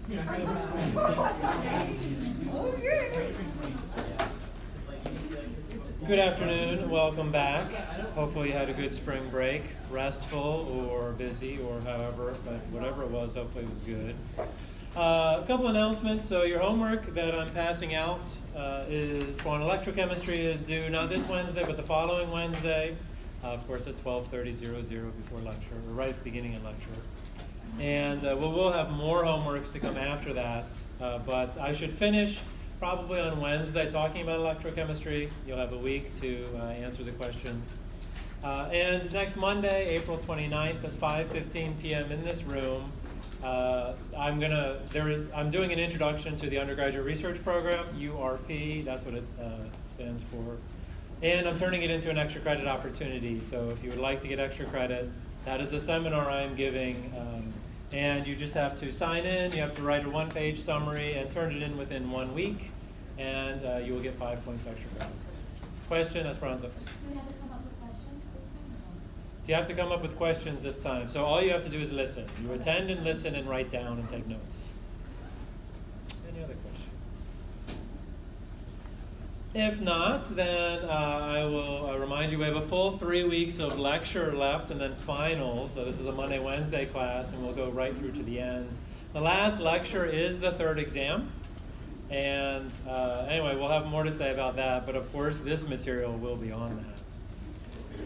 Good afternoon, welcome back. Hopefully you had a good spring break, restful or busy or however, but whatever it was, hopefully it was good. A couple announcements. So your homework that I'm passing out is on electrochemistry is due not this Wednesday, but the following Wednesday. Of course at 12:30 before lecture, or right at the beginning of lecture. And we'll have more homeworks to come after that, but I should finish probably on Wednesday talking about electrochemistry. You'll have a week to answer the questions. And next Monday, April 29th at 5:15 p.m. in this room, I'm doing an introduction to the undergraduate research program, URP, that's what it stands for. And I'm turning it into an extra credit opportunity. So if you would like to get extra credit, that is a seminar I'm giving. And you just have to sign in, you have to write a one-page summary and turn it in within 1 week, and you will get 5 points extra credits. Question, Esperanza? Do we have to come up with questions this time? You have to come up with questions this time. So all you have to do is listen. You attend and listen and write down and take notes. Any other questions? If not, then I will remind you we have a full 3 weeks of lecture left and then finals. So this is a Monday, Wednesday class, and we'll go right through to the end. The last lecture is the third exam. And anyway, we'll have more to say about that. But of course, this material will be on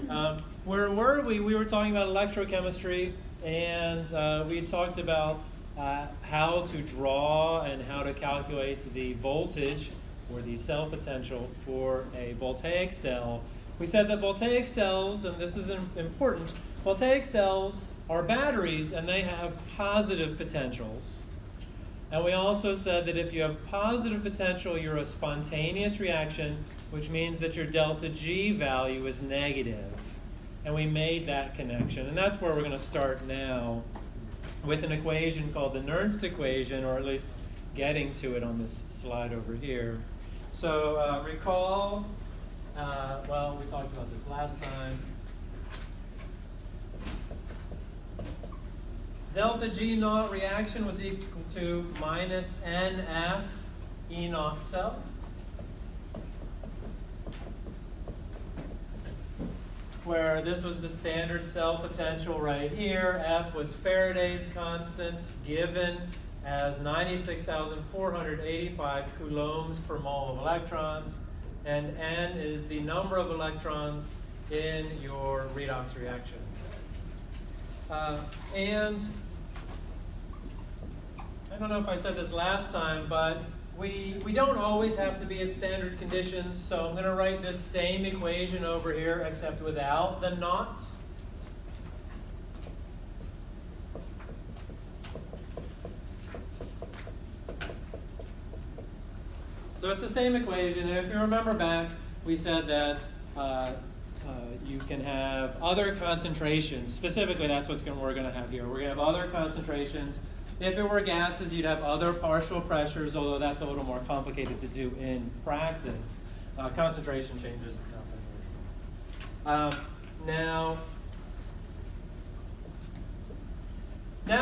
that. Where were we? We were talking about electrochemistry, and we talked about how to draw and how to calculate the voltage or the cell potential for a voltaic cell. We said that voltaic cells, and this is important, voltaic cells are batteries and they have positive potentials. And we also said that if you have positive potential, you're a spontaneous reaction, which means that your delta G value is negative. And we made that connection. And that's where we're going to start now with an equation called the Nernst equation, or at least getting to it on this slide over here. So recall, well, we talked about this last time. Delta G naught reaction was equal to minus NF E naught cell. Where this was the standard cell potential right here. F was Faraday's constant given as 96,485 coulombs per mole of electrons, and N is the number of electrons in your redox reaction. And I don't know if I said this last time, but we don't always have to be at standard conditions, so I'm going to write this same equation over here, except without the knots. So it's the same equation, and if you remember back, we said that you can have other concentrations. Specifically, that's what we're going to have here. We're going to have other concentrations. If it were gases, you'd have other partial pressures, although that's a little more complicated to do in practice. Concentration changes. Now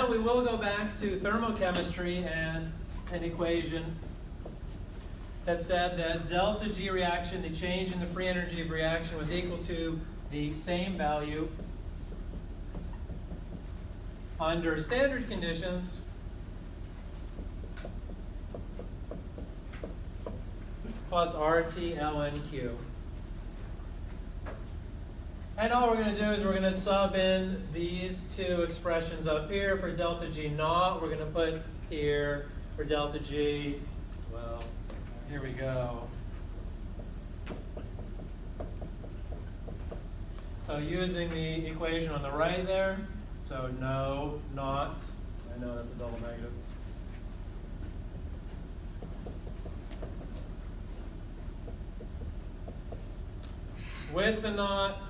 we will go back to thermochemistry and an equation that said that delta G reaction, the change in the free energy of reaction, was equal to the same value under standard conditions plus RT ln Q. And all we're going to do is we're going to sub in these two expressions up here for delta G naught. We're going to put here for delta G, well, here we go. So using the equation on the right there, so no knots. I know that's a double negative. With the knot,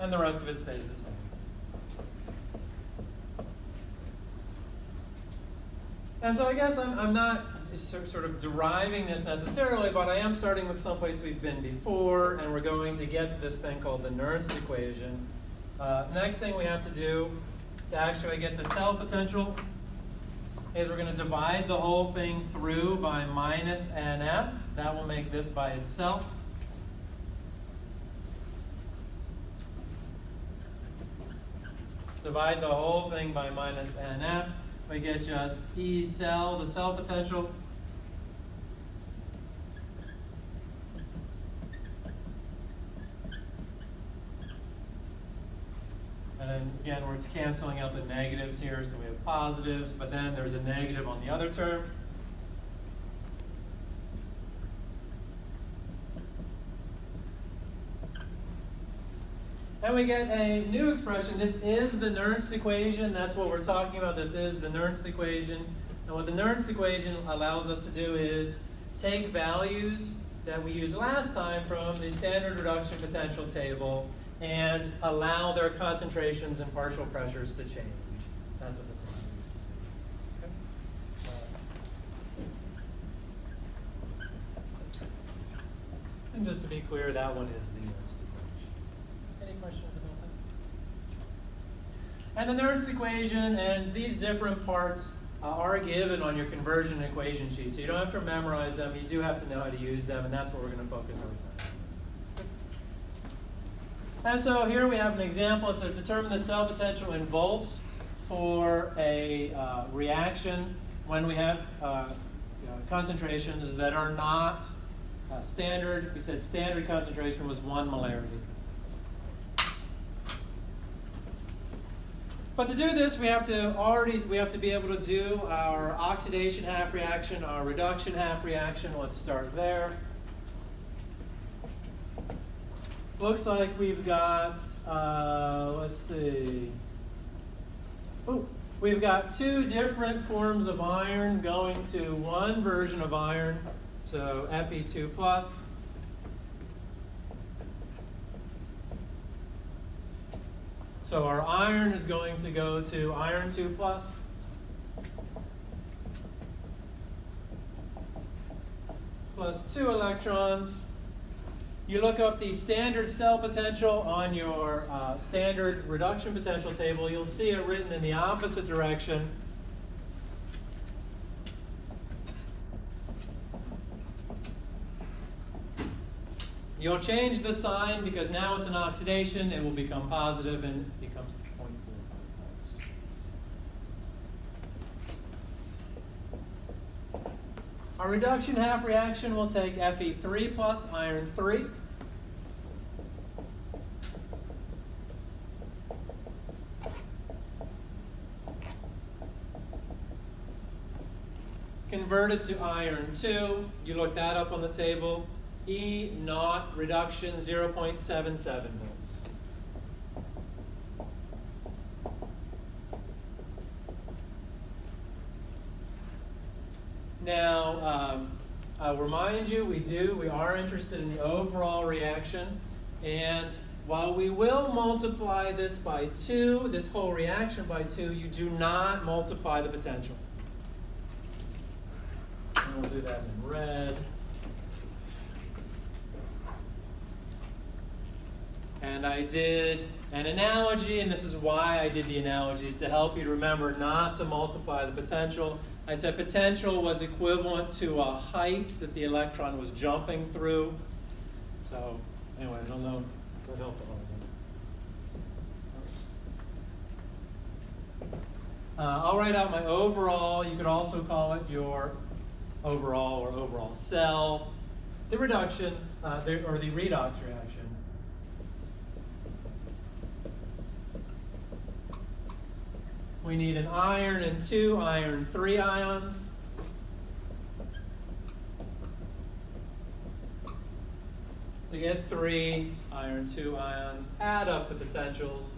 and the rest of it stays the same. And so I guess I'm not sort of deriving this necessarily, but I am starting with someplace we've been before, and we're going to get to this thing called the Nernst equation. Next thing we have to do to actually get the cell potential is we're going to divide the whole thing through by minus NF. That will make this by itself. Divide the whole thing by minus NF. We get just E cell, the cell potential. And then again, we're canceling out the negatives here, so we have positives, but then there's a negative on the other term. And we get a new expression. This is the Nernst equation. That's what we're talking about. This is the Nernst equation. And what the Nernst equation allows us to do is take values that we used last time from the standard reduction potential table and allow their concentrations and partial pressures to change. That's what this allows us to do. Okay. And just to be clear, that one is the Nernst equation. Any questions about that? And the Nernst equation and these different parts are given on your conversion equation sheet. So you don't have to memorize them. You do have to know how to use them, and that's what we're going to focus our time on. And so here we have an example. It says determine the cell potential in volts for a reaction when we have concentrations that are not standard. We said standard concentration was 1 molarity. But to do this, we have to be able to do our oxidation half reaction, our reduction half reaction. Let's start there. Looks like we've got, let's see. Oh, we've got two different forms of iron going to one version of iron, so Fe2 plus. So our iron is going to go to iron 2 plus. Plus 2 electrons. You look up the standard cell potential on your standard reduction potential table. You'll see it written in the opposite direction. You'll change the sign because now it's an oxidation. It will become positive and it becomes 0.45 volts. Our reduction half reaction will take Fe3 plus iron 3. Convert it to iron 2. You look that up on the table. E naught reduction 0.77 volts. Now, I'll remind you, we are interested in the overall reaction, and while we will multiply this by 2, this whole reaction by 2, you do not multiply the potential. And we'll do that in red. And I did an analogy, and this is why I did the analogies, to help you to remember not to multiply the potential. I said potential was equivalent to a height that the electron was jumping through. So anyway, I don't know if that helped a little bit. I'll write out my overall. You could also call it your overall or overall cell. The reduction, or the redox reaction. We need an iron and 2 iron 3 ions. To get 3 iron 2 ions, add up the potentials.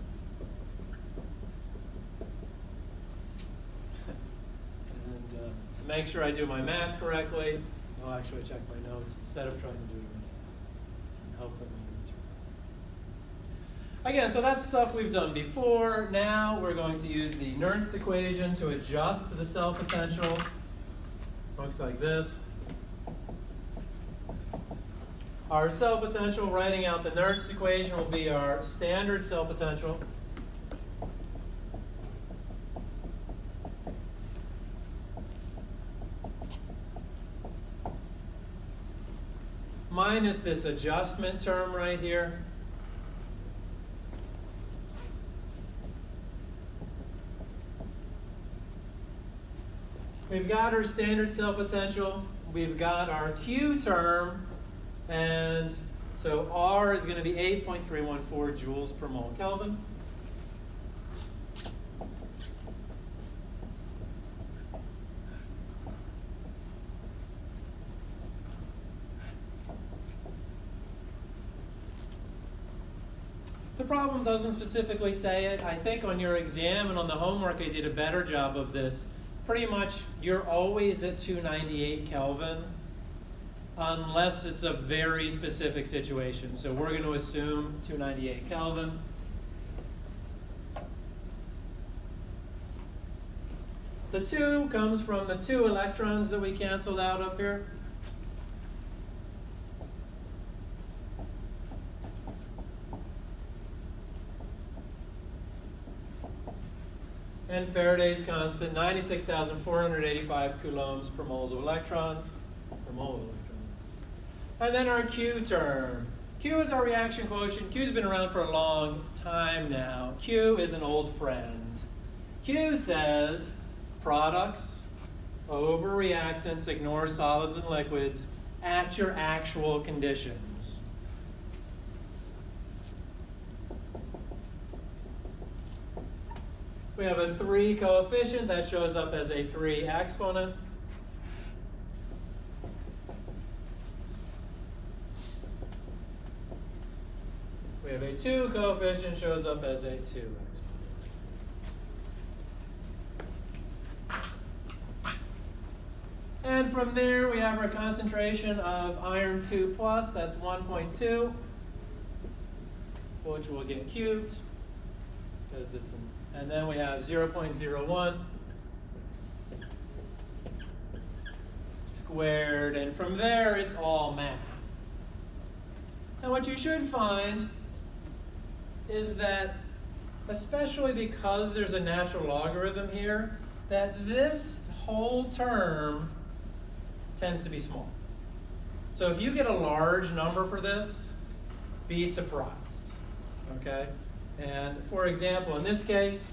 And to make sure I do my math correctly, I'll actually check my notes instead of trying to do it and hope that my notes are correct. Again, so that's stuff we've done before. Now we're going to use the Nernst equation to adjust the cell potential. Looks like this. Our cell potential, writing out the Nernst equation, will be our standard cell potential. minus this adjustment term right here. We've got our standard cell potential. We've got our Q term. And so R is going to be 8.314 joules per mole Kelvin. The problem doesn't specifically say it. I think on your exam and on the homework I did a better job of this. Pretty much you're always at 298 Kelvin unless it's a very specific situation. So we're going to assume 298 Kelvin. The 2 comes from the 2 electrons that we canceled out up here. And Faraday's constant, 96,485 coulombs per moles of electrons, per mole of electrons. And then our Q term. Q is our reaction quotient. Q's been around for a long time now. Q is an old friend. Q says products over reactants, ignore solids and liquids, at your actual conditions. We have a 3 coefficient that shows up as a 3 exponent. We have a 2 coefficient shows up as a 2 exponent. And from there we have our concentration of iron 2 plus, that's 1.2, which will get cubed because it's an. And then we have 0.01 squared, and from there it's all math. And what you should find is that, especially because there's a natural logarithm here, that this whole term tends to be small. So if you get a large number for this, be surprised, okay? And for example, in this case,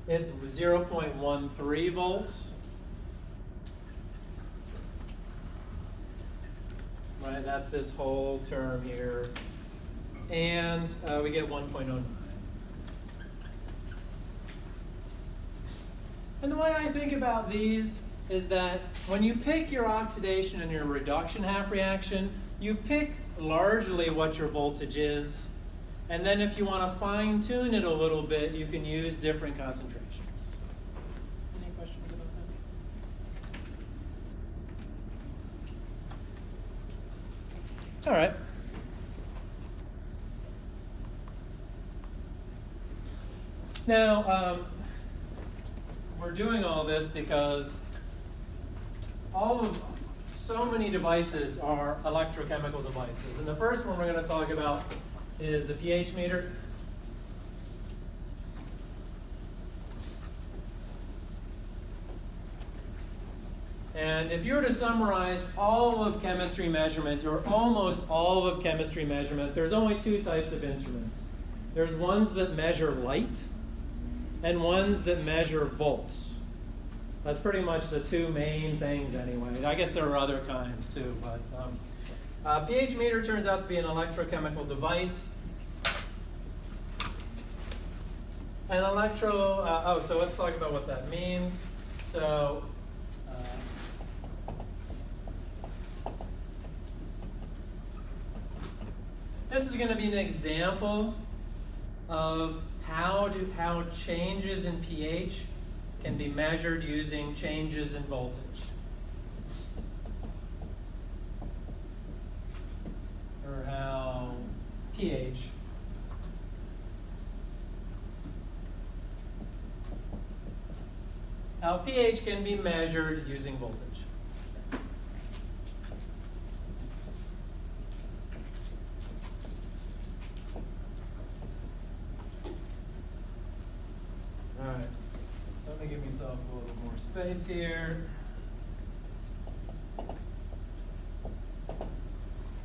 it's 0.13 volts. Right, that's this whole term here. And we get 1.09. And the way I think about these is that when you pick your oxidation and your reduction half reaction, you pick largely what your voltage is. And then if you want to fine tune it a little bit, you can use different concentrations. Any questions about that? All right. Now, we're doing all this because so many devices are electrochemical devices. And the first one we're going to talk about is a pH meter. And if you were to summarize all of chemistry measurement, or almost all of chemistry measurement, there's only 2 types of instruments. There's ones that measure light, and ones that measure volts. That's pretty much the 2 main things anyway. I guess there are other kinds too, but pH meter turns out to be an electrochemical device. So let's talk about what that means. So, this is going to be an example of how changes in pH can be measured using changes in voltage. Or how pH can be measured using voltage. myself a little more space here.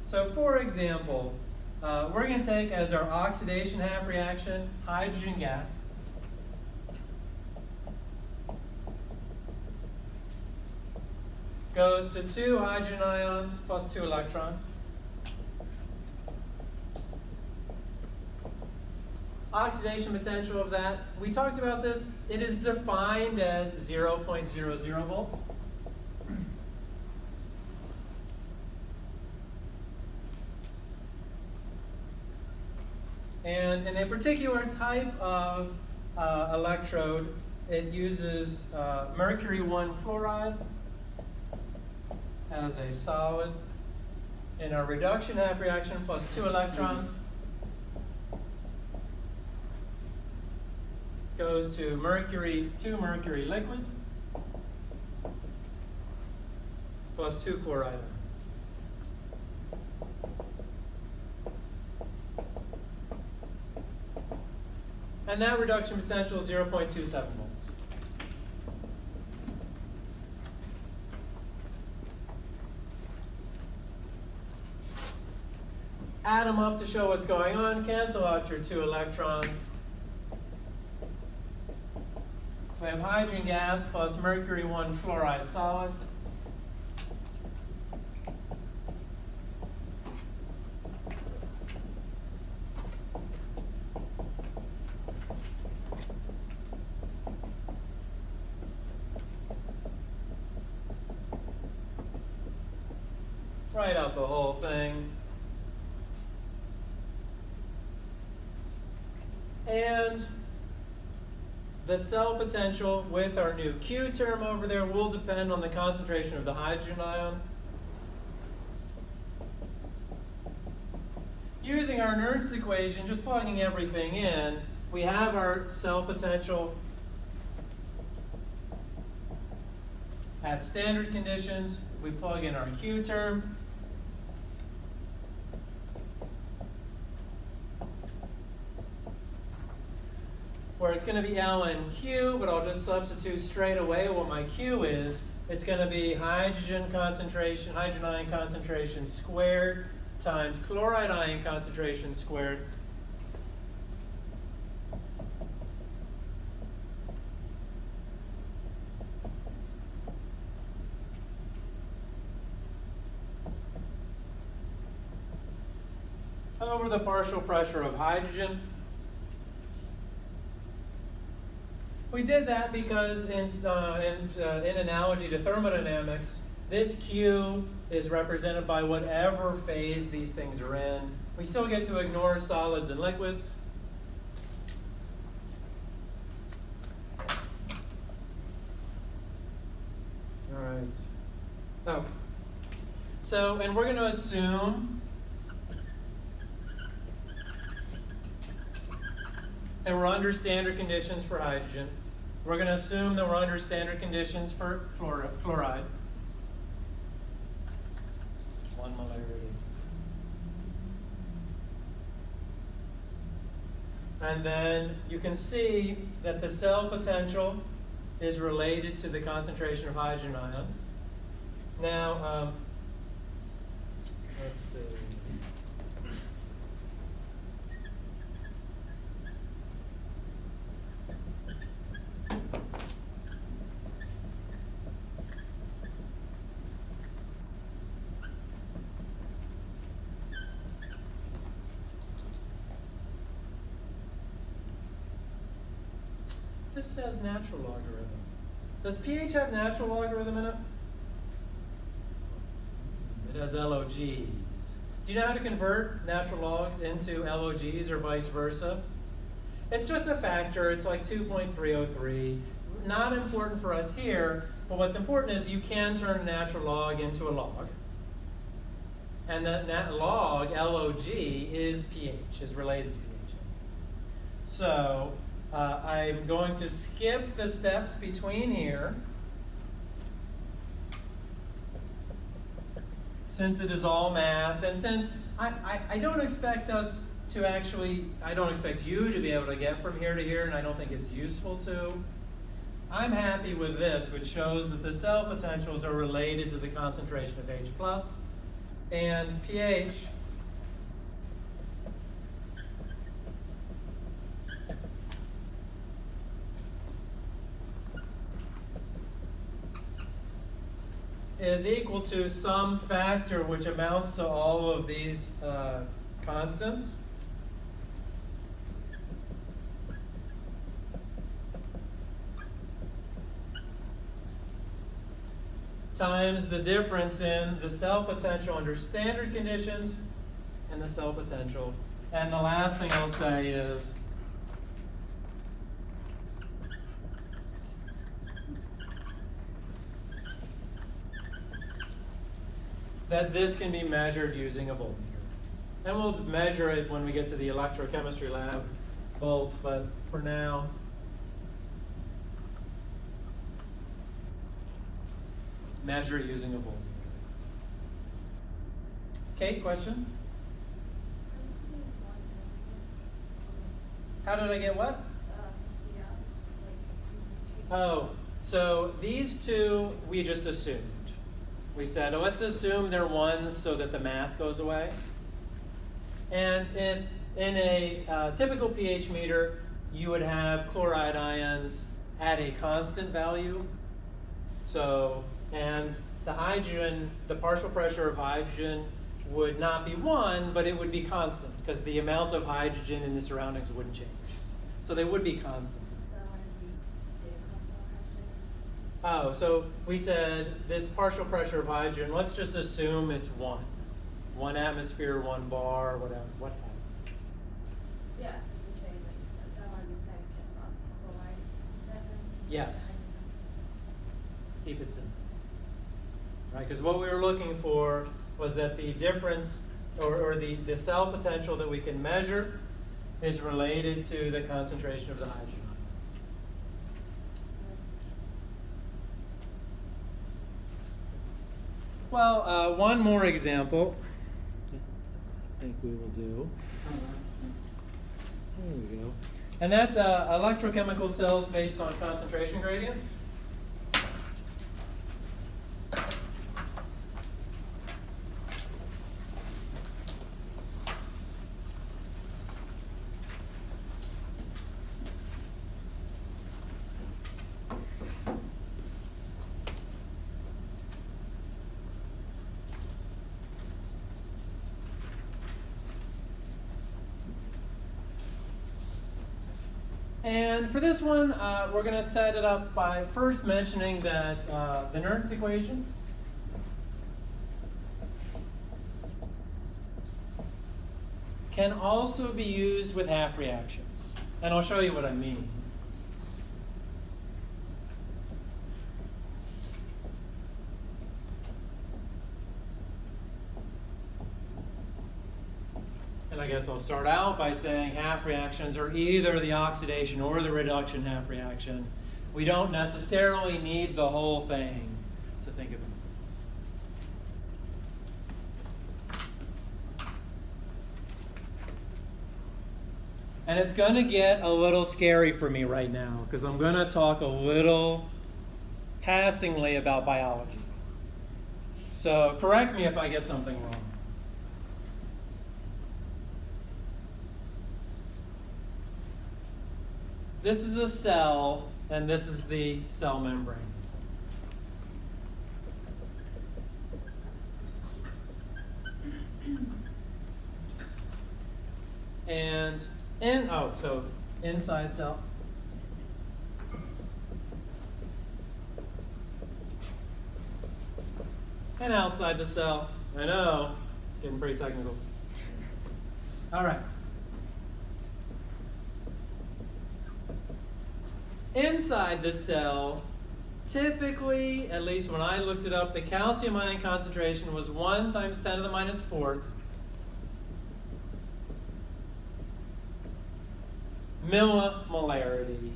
So for example, we're going to take as our oxidation half reaction hydrogen gas. Goes to 2 hydrogen ions plus 2 electrons. Oxidation potential of that, we talked about this, it is defined as 0.00 volts. And in a particular type of electrode, it uses mercury 1 chloride as a solid in a reduction half reaction plus 2 electrons. Goes to 2 mercury liquids plus 2 chloride ions. And that reduction potential is 0.27 volts. Add them up to show what's going on. Cancel out your 2 electrons. We have hydrogen gas plus mercury 1 chloride solid. Write out the whole thing. And the cell potential with our new Q term over there will depend on the concentration of the hydrogen ion. Using our Nernst equation, just plugging everything in, we have our cell potential at standard conditions. We plug in our Q term. Where it's going to be ln(q), but I'll just substitute straight away what my Q is. It's going to be hydrogen ion concentration squared times chloride ion concentration squared. Over the partial pressure of hydrogen. We did that because in analogy to thermodynamics, this Q is represented by whatever phase these things are in. We still get to ignore solids and liquids. All right. Oh. So, and we're going to assume, and we're under standard conditions for hydrogen. We're going to assume that we're under standard conditions for chloride. 1 molarity. And then you can see that the cell potential is related to the concentration of hydrogen ions. Now, let's see. This says natural logarithm. Does pH have natural logarithm in it? It has LOGs. Do you know how to convert natural logs into LOGs or vice versa? It's just a factor. It's like 2.303. Not important for us here, but what's important is you can turn a natural log into a log. And that log, LOG, is pH, is related to pH. So I'm going to skip the steps between here, since it is all math, and since I don't expect us to actually, I don't expect you to be able to get from here to here, and I don't think it's useful to. I'm happy with this, which shows that the cell potentials are related to the concentration of H plus and pH is equal to some factor which amounts to all of these constants times the difference in the cell potential under standard conditions and the cell potential. And the last thing I'll say is that this can be measured using a voltmeter. And we'll measure it when we get to the electrochemistry lab volts, but for now, measure it using a voltmeter. Kate, question? How did I get what? Oh, so these two we just assumed. We said, oh, let's assume they're ones so that the math goes away. And in a typical pH meter, you would have chloride ions at a constant value. So, and the hydrogen, the partial pressure of hydrogen would not be 1, but it would be constant because the amount of hydrogen in the surroundings wouldn't change. So they would be constants. Oh, so we said this partial pressure of hydrogen, let's just assume it's 1. 1 atmosphere, 1 bar, whatever, what have you. Yeah, you're saying like, that's how I'm saying that's on chloride instead. Yes. Keep it simple. Right, because what we were looking for was that the difference, or the cell potential that we can measure is related to the concentration of the hydrogen ions. Well, one more example I think we will do. There we go. And that's electrochemical cells based on concentration gradients. And for this one, we're going to set it up by first mentioning that the Nernst equation can also be used with half reactions. And I'll show you what I mean. And I guess I'll start out by saying half reactions are either the oxidation or the reduction half reaction. We don't necessarily need the whole thing to think of it as. And it's going to get a little scary for me right now because I'm going to talk a little passingly about biology. So correct me if I get something wrong. This is a cell, and this is the cell membrane. And so inside cell. And outside the cell. I know, it's getting pretty technical. All right. Inside the cell, typically, at least when I looked it up, the calcium ion concentration was 1 times 10 to the minus 4th millimolarity,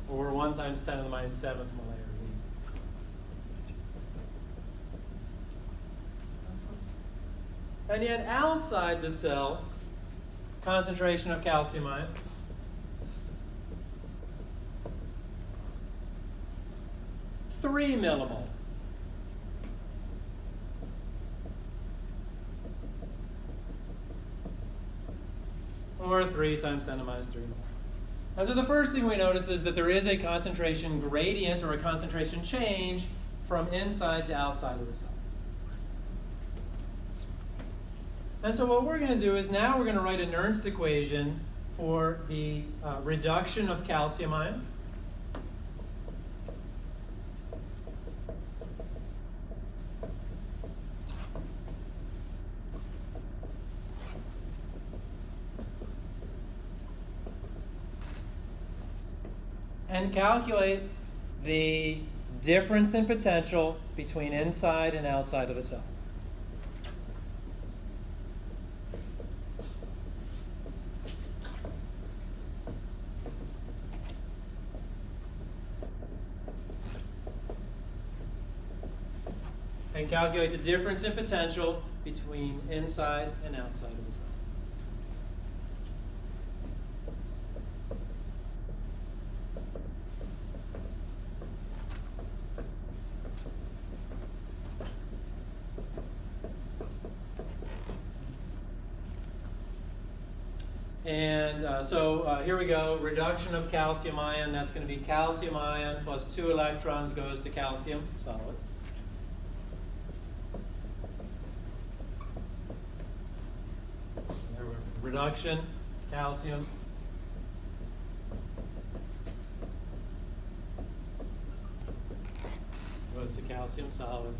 or 1 times 10 to the minus 7th molarity. And yet outside the cell, concentration of calcium ion 3 millimole. Or 3 times 10 to the minus 3 mole. And so the first thing we notice is that there is a concentration gradient or a concentration change from inside to outside of the cell. And so what we're going to do is now we're going to write a Nernst equation for the reduction of calcium ion. And calculate the difference in potential between inside and outside of the cell. And calculate the difference in potential between inside and outside of the cell. And so here we go, reduction of calcium ion. That's going to be calcium ion plus 2 electrons goes to calcium, solid. Reduction, calcium. Goes to calcium, solid.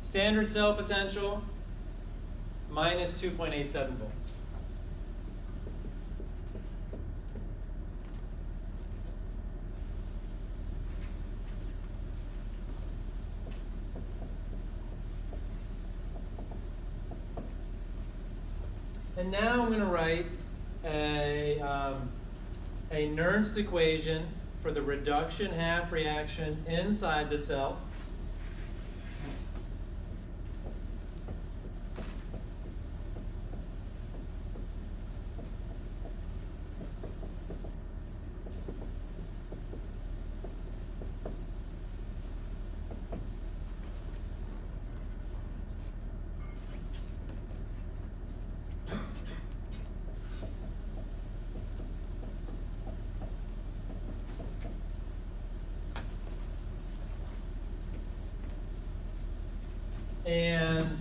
Standard cell potential, minus 2.87 volts. And now I'm going to write a Nernst equation for the reduction half reaction inside the cell. And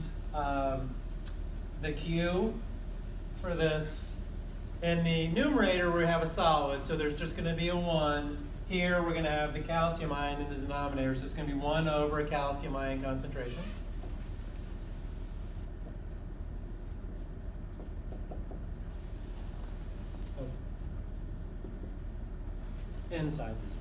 the Q for this, in the numerator we have a solid, so there's just going to be a 1. Here we're going to have the calcium ion in the denominator, so it's going to be 1 over a calcium ion concentration. Inside the cell.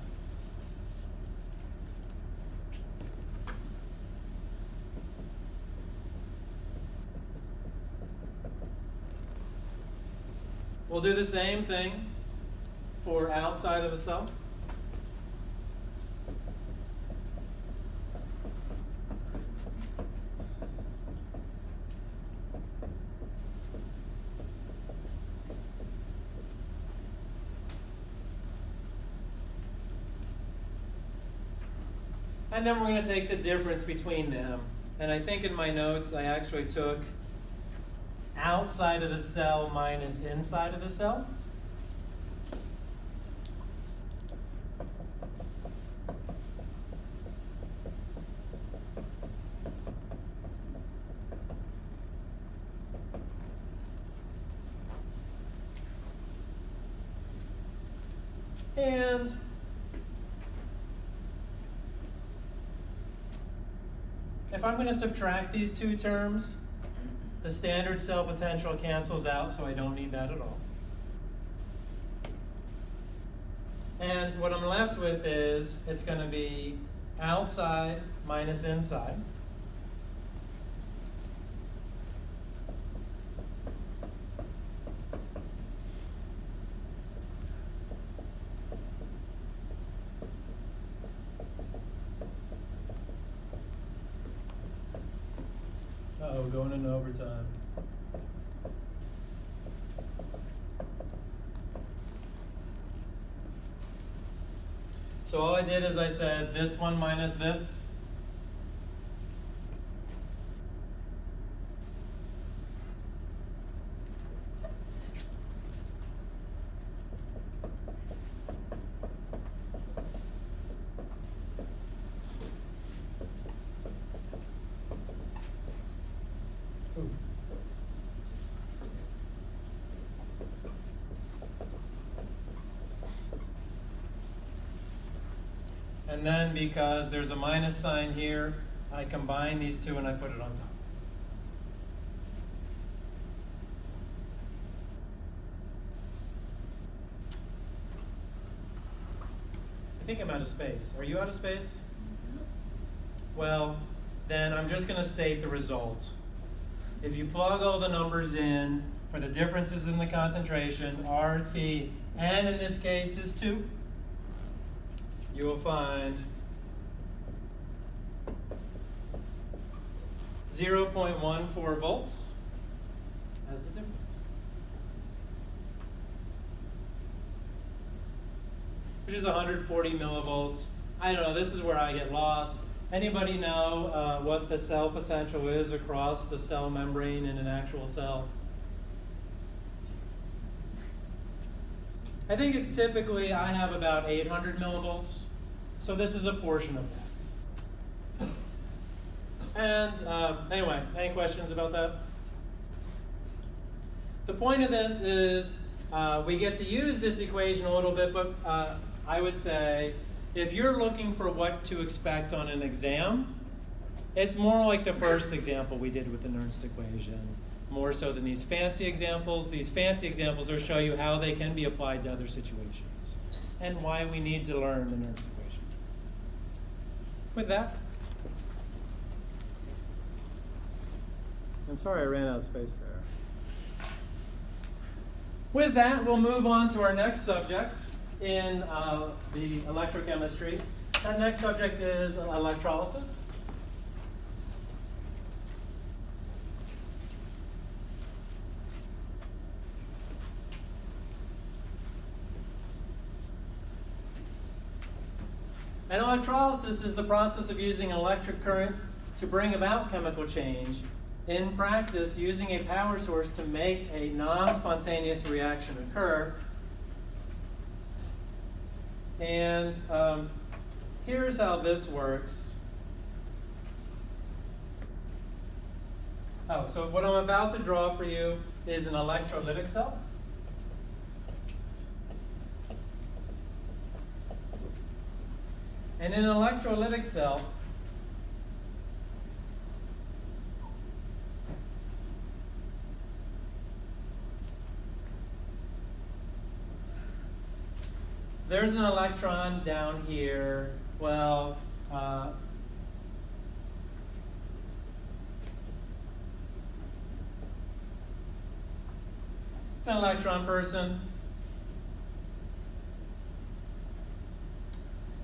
We'll do the same thing for outside of the cell. And then we're going to take the difference between them. And I think in my notes I actually took outside of the cell minus inside of the cell. And if I'm going to subtract these two terms, the standard cell potential cancels out, so I don't need that at all. And what I'm left with is, it's going to be outside minus inside. Uh-oh, going into overtime. So all I did is I said this one minus this. And then because there's a minus sign here, I combine these two and I put it on top. I think I'm out of space. Are you out of space? Well, then I'm just going to state the result. If you plug all the numbers in for the differences in the concentration, RT, and in this case is 2, you will find 0.14 volts as the difference, which is 140 millivolts. I don't know, this is where I get lost. Anybody know what the cell potential is across the cell membrane in an actual cell? I think it's typically, I have about 800 millivolts, so this is a portion of that. And anyway, any questions about that? The point of this is we get to use this equation a little bit, but I would say if you're looking for what to expect on an exam, it's more like the first example we did with the Nernst equation, more so than these fancy examples. These fancy examples will show you how they can be applied to other situations and why we need to learn the Nernst equation. With that, I'm sorry I ran out of space there. With that, we'll move on to our next subject in the electrochemistry. That next subject is electrolysis. And electrolysis is the process of using electric current to bring about chemical change. In practice, using a power source to make a non-spontaneous reaction occur. And here's how this works. Oh, so what I'm about to draw for you is an electrolytic cell. And in an electrolytic cell, there's an electron down here. Well, it's an electron person.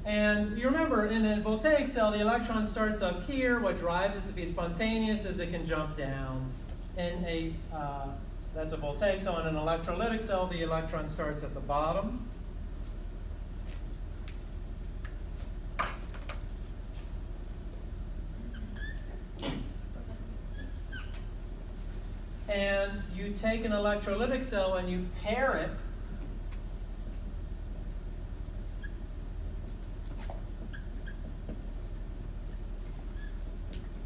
And you remember, in a voltaic cell, the electron starts up here. What drives it to be spontaneous is it can jump down. In that's a voltaic cell. In an electrolytic cell, the electron starts at the bottom. And you take an electrolytic cell and you pair it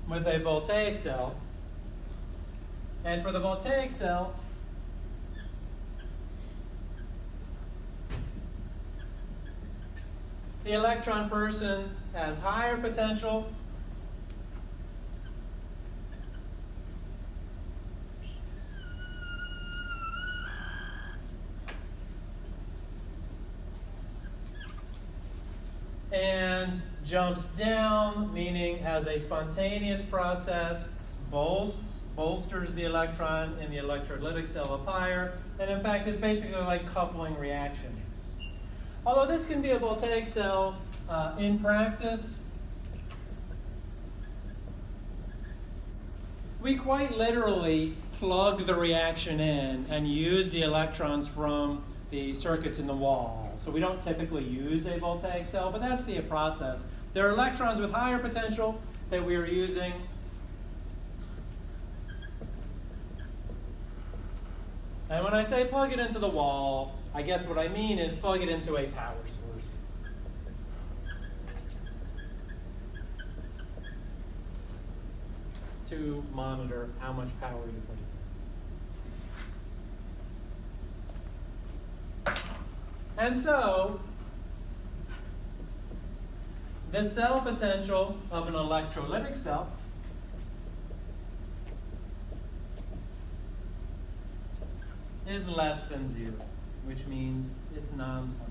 with a voltaic cell. And for the voltaic cell, the electron person has higher potential. And jumps down, meaning has a spontaneous process, bolsters the electron in the electrolytic cell of higher, and in fact is basically like coupling reactions. Although this can be a voltaic cell in practice, we quite literally plug the reaction in and use the electrons from the circuits in the wall. So we don't typically use a voltaic cell, but that's the process. There are electrons with higher potential that we are using. And when I say plug it into the wall, I guess what I mean is plug it into a power source. To monitor how much power you put in. And so, the cell potential of an electrolytic cell is less than 0, which means it's non-spontaneous.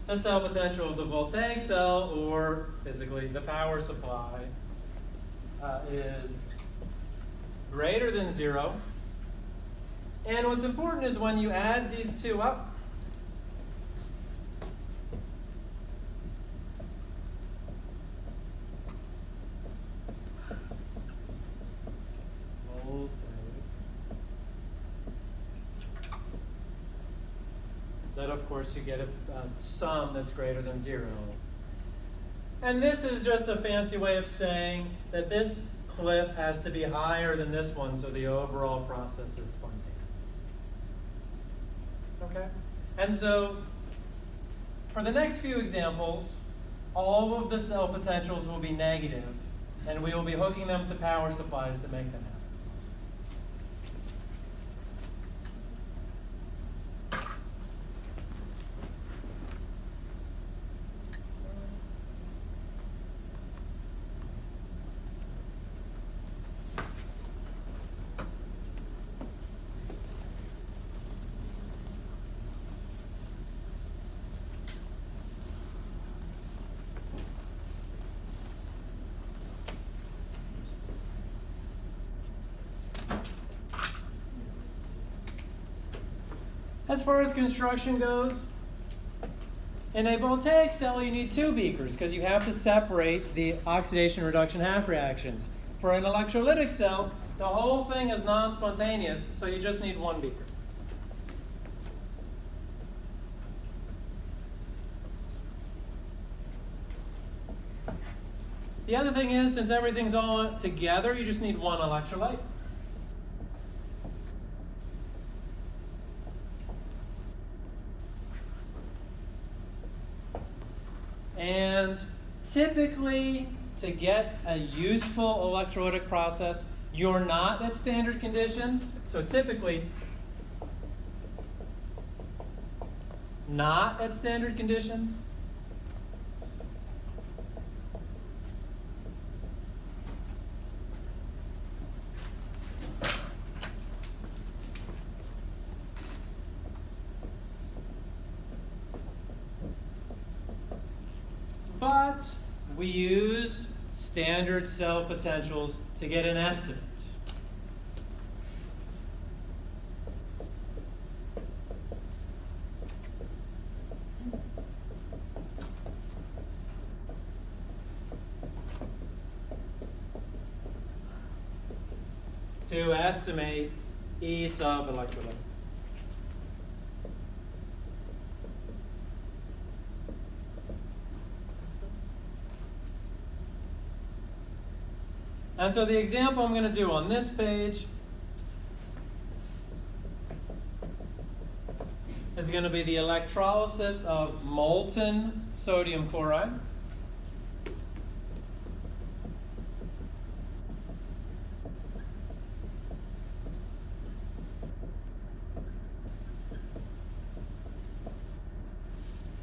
The cell potential of the voltaic cell, or physically the power supply, is greater than 0. And what's important is when you add these two up, that of course you get a sum that's greater than 0. And this is just a fancy way of saying that this cliff has to be higher than this one so the overall process is spontaneous. Okay? And so for the next few examples, all of the cell potentials will be negative, and we will be hooking them to power supplies to make them happen. As far as construction goes, in a voltaic cell you need 2 beakers because you have to separate the oxidation reduction half reactions. For an electrolytic cell, the whole thing is non-spontaneous, so you just need 1 beaker. The other thing is, since everything's all together, you just need 1 electrolyte. And typically, to get a useful electrolytic process, you're not at standard conditions. So typically, not at standard conditions. But we use standard cell potentials to get an estimate. To estimate E sub electrolyte. And so the example I'm going to do on this page is going to be the electrolysis of molten sodium chloride.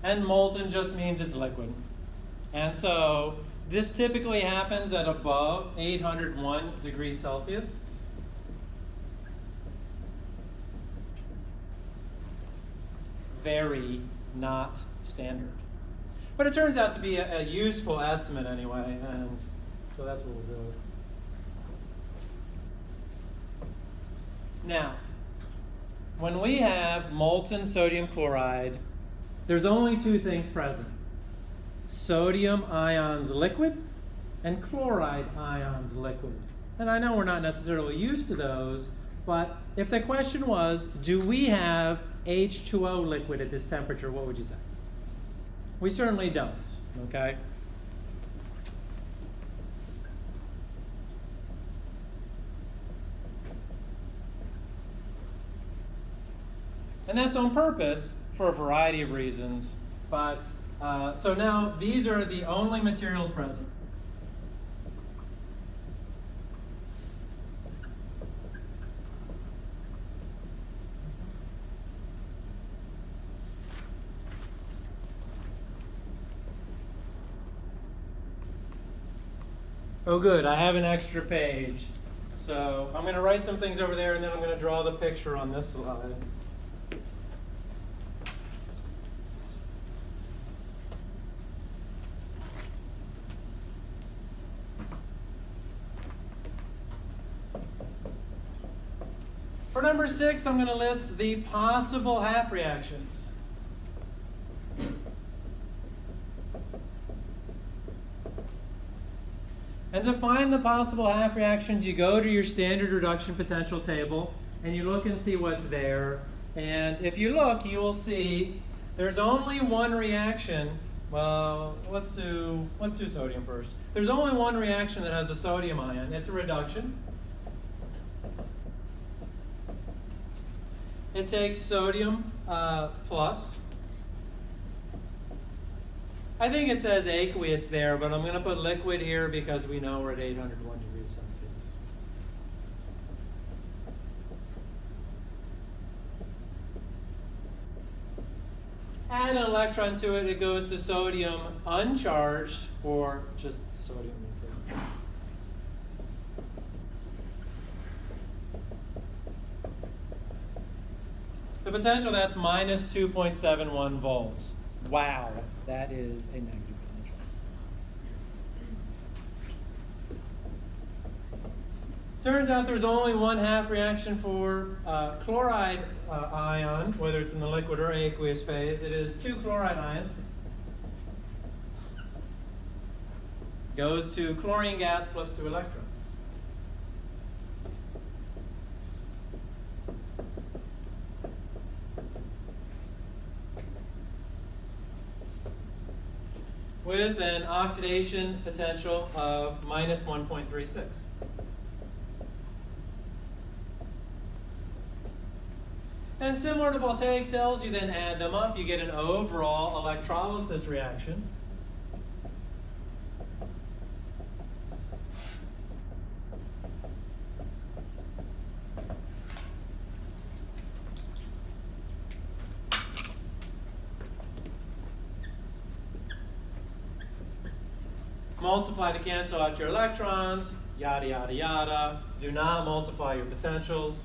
And molten just means it's liquid. And so this typically happens at above 801 degrees Celsius. Very not standard. But it turns out to be a useful estimate anyway, and so that's what we'll do. Now, when we have molten sodium chloride there's only two things present. Sodium ions liquid and chloride ions liquid. And I know we're not necessarily used to those, but if the question was, do we have H2O liquid at this temperature, what would you say? We certainly don't, okay? And that's on purpose for a variety of reasons. But, so now these are the only materials present. Oh good, I have an extra page. So I'm going to write some things over there and then I'm going to draw the picture on this slide. For number 6, I'm going to list the possible half reactions. And to find the possible half reactions, you go to your standard reduction potential table and you look and see what's there. And if you look, you will see there's only one reaction. Well, let's do sodium first. There's only one reaction that has a sodium ion. It's a reduction. It takes sodium plus. I think it says aqueous there, but I'm going to put liquid here because we know we're at 801 degrees Celsius. Add an electron to it, it goes to sodium uncharged, or just sodium liquid. The potential, that's minus 2.71 volts. Wow, that is a negative potential. Turns out there's only one half reaction for chloride ion, whether it's in the liquid or aqueous phase. It is 2 chloride ions. Goes to chlorine gas plus 2 electrons. With an oxidation potential of minus 1.36. And similar to voltaic cells, you then add them up, you get an overall electrolysis reaction. Multiply to cancel out your electrons, yada, yada, yada. Do not multiply your potentials.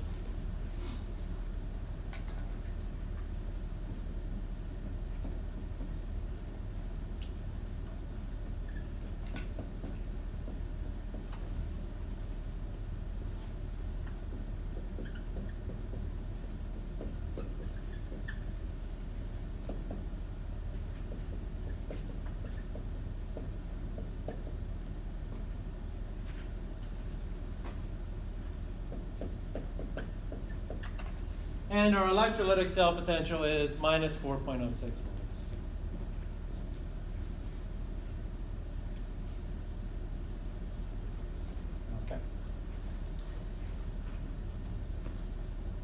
And our electrolytic cell potential is minus 4.06 volts. Okay.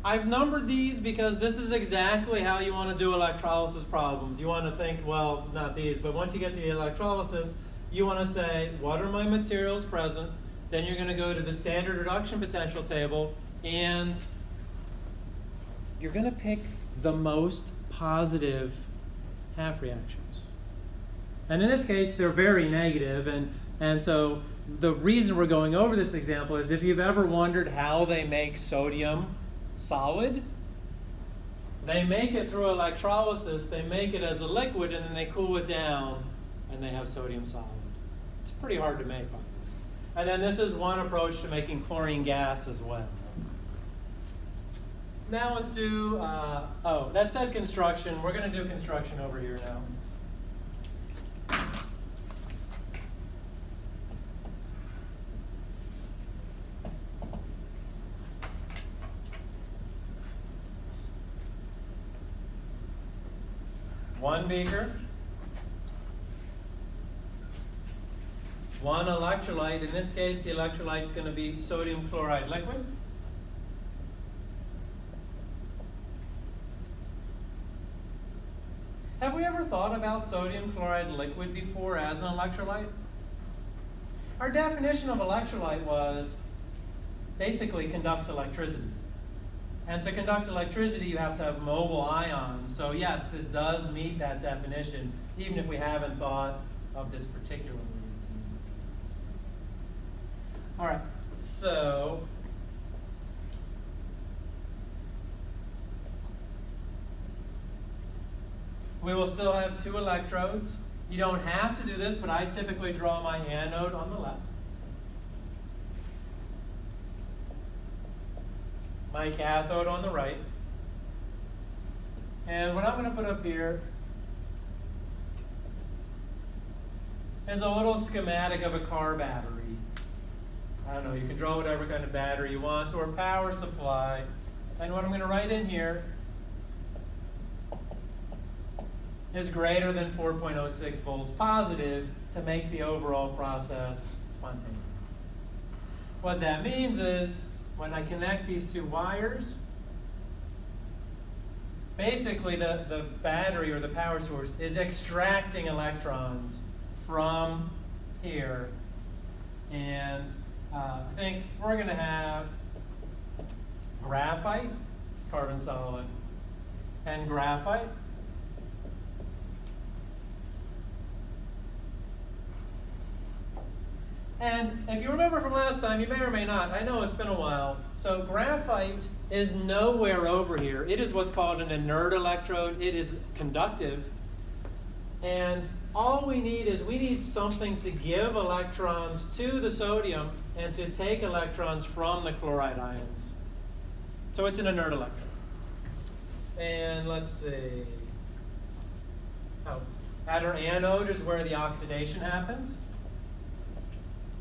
I've numbered these because this is exactly how you want to do electrolysis problems. You want to think, well, not these, but once you get to the electrolysis, you want to say, what are my materials present? Then you're going to go to the standard reduction potential table and you're going to pick the most positive half reactions. And in this case, they're very negative, and so the reason we're going over this example is if you've ever wondered how they make sodium solid, they make it through electrolysis, they make it as a liquid, and then they cool it down, and they have sodium solid. It's pretty hard to make, by the way. And then this is one approach to making chlorine gas as well. Now let's do, oh, that said construction. We're going to do construction over here now. One beaker, one electrolyte. In this case, the electrolyte's going to be sodium chloride liquid. Have we ever thought about sodium chloride liquid before as an electrolyte? Our definition of electrolyte was basically conducts electricity. And to conduct electricity, you have to have mobile ions. So yes, this does meet that definition, even if we haven't thought of this particularly. All right, so we will still have two electrodes. You don't have to do this, but I typically draw my anode on the left. My cathode on the right. And what I'm going to put up here is a little schematic of a car battery. I don't know, you can draw whatever kind of battery you want, or power supply. And what I'm going to write in here is greater than 4.06 volts positive to make the overall process spontaneous. What that means is, when I connect these two wires, basically the battery or the power source is extracting electrons from here. And I think we're going to have graphite, carbon solid, and graphite. And if you remember from last time, you may or may not, I know it's been a while, so graphite is nowhere over here. It is what's called an inert electrode. It is conductive. And all we need is we need something to give electrons to the sodium and to take electrons from the chloride ions. So it's an inert electrode. And let's see. Oh, at our anode is where the oxidation happens.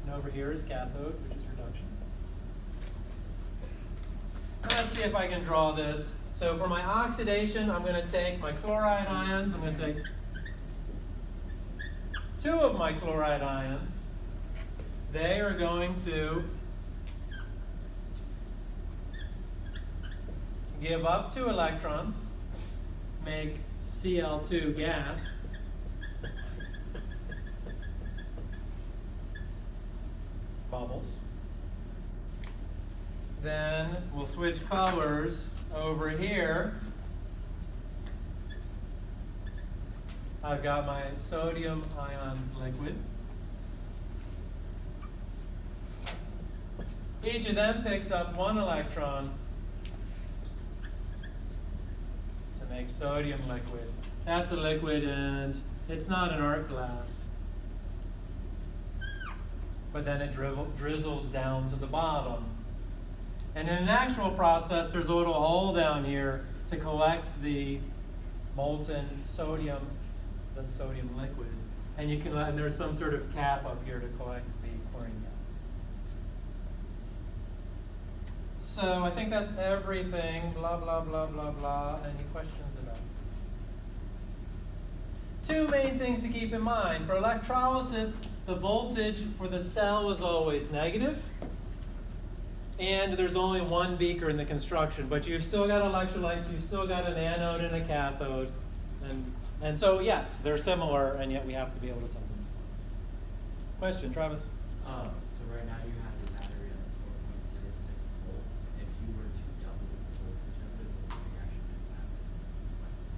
And over here is cathode, which is reduction. Let's see if I can draw this. So for my oxidation, I'm going to take my chloride ions. I'm going to take two of my chloride ions. They are going to give up 2 electrons, make Cl2 gas. Bubbles. Then we'll switch colors over here. I've got my sodium ions liquid. Each of them picks up 1 electron to make sodium liquid. That's a liquid and it's not an art glass. But then it drizzles down to the bottom. And in an actual process, there's a little hole down here to collect the molten sodium, the sodium liquid. And you can, and there's some sort of cap up here to collect the chlorine gas. So I think that's everything. Blah, blah, blah, blah, blah. Any questions about this? 2 main things to keep in mind. For electrolysis, the voltage for the cell is always negative, and there's only 1 beaker in the construction, but you've still got electrolytes, you've still got an anode and a cathode, and so yes, they're similar, and yet we have to be able to tell them. Question, Travis? So right now you have the battery at 4.06 volts. If you were to double the voltage of it, would the reaction just happen twice as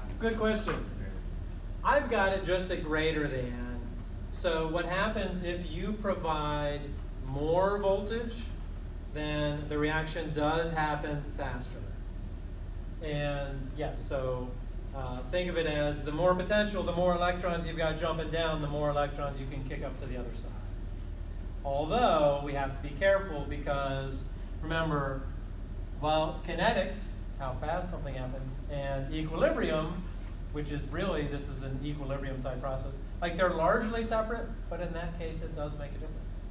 fast? Good question. I've got it just at greater than. So what happens if you provide more voltage, then the reaction does happen faster. And yes, so think of it as the more potential, the more electrons you've got jumping down, the more electrons you can kick up to the other side. Although we have to be careful because, remember, Well, kinetics, how fast something happens, and equilibrium, which is really, this is an equilibrium type process. Like they're largely separate, but in that case it does make a difference.